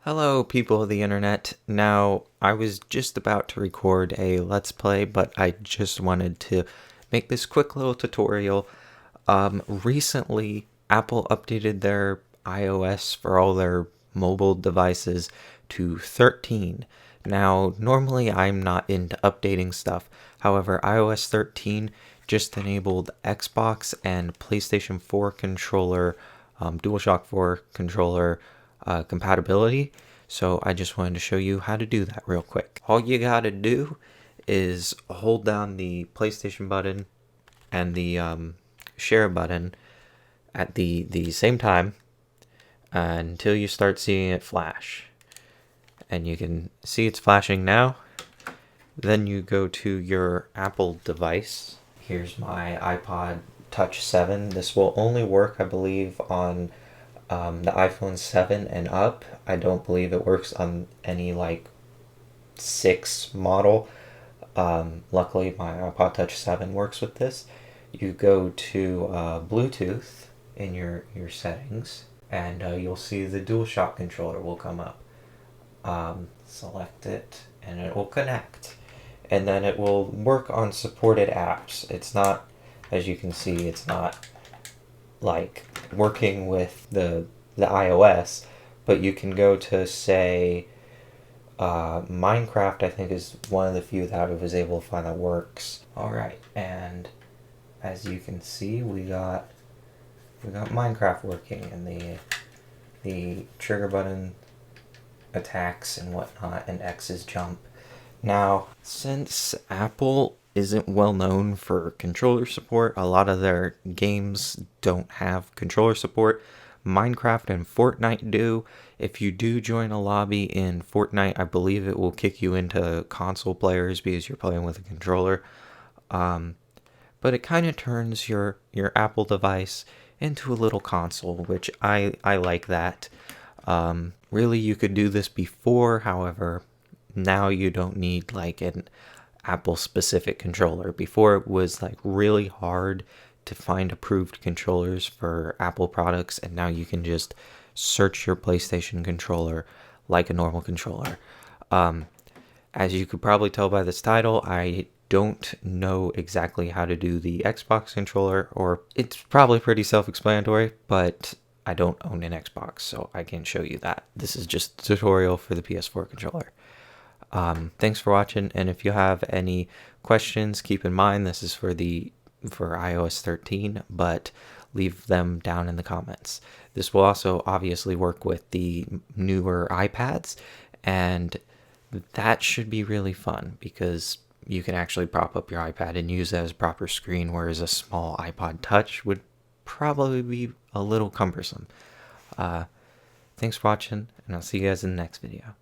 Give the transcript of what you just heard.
Hello, people of the internet. Now, I was just about to record a Let's Play, but I just wanted to make this quick little tutorial. Recently, Apple updated their iOS for all their mobile devices to 13. Now, normally I'm not into updating stuff. However, iOS 13 just enabled Xbox and PlayStation 4 controller, DualShock 4 controller compatibility. So I just wanted to show you how to do that real quick. All you gotta do is hold down the PlayStation button and the share button at the same time until you start seeing it flash. And you can see it's flashing now. Then you go to your Apple device. Here's my iPod Touch 7. This will only work, I believe, on the iPhone 7 and up. I don't believe it works on any like 6 model. Luckily, my iPod Touch 7 works with this. You go to Bluetooth in your settings, and you'll see the DualShock controller will come up. Select it, and it will connect. And then it will work on supported apps. It's not, as you can see, it's not like working with the iOS, but you can go to, say, Minecraft. I think is one of the few that I was able to find that works. All right, and as you can see, we got Minecraft working, and the trigger button attacks and whatnot, and X's jump. Now, since Apple isn't well known for controller support, a lot of their games don't have controller support. Minecraft and Fortnite do. If you do join a lobby in Fortnite, I believe it will kick you into console players because you're playing with a controller. But it kind of turns your Apple device into a little console, which I like that. Really, you could do this before, however, now you don't need like an Apple specific controller. Before, it was like really hard to find approved controllers for Apple products, and now you can just search your PlayStation controller like a normal controller. As you could probably tell by this title, I don't know exactly how to do the Xbox controller, or it's probably pretty self-explanatory, but I don't own an Xbox, so I can't show you that. This is just a tutorial for the PS4 controller. Thanks for watching, and if you have any questions, keep in mind this is for iOS 13, but leave them down in the comments. This will also obviously work with the newer iPads, and that should be really fun because you can actually prop up your iPad and use it as a proper screen, whereas a small iPod Touch would probably be a little cumbersome. Thanks for watching, and I'll see you guys in the next video.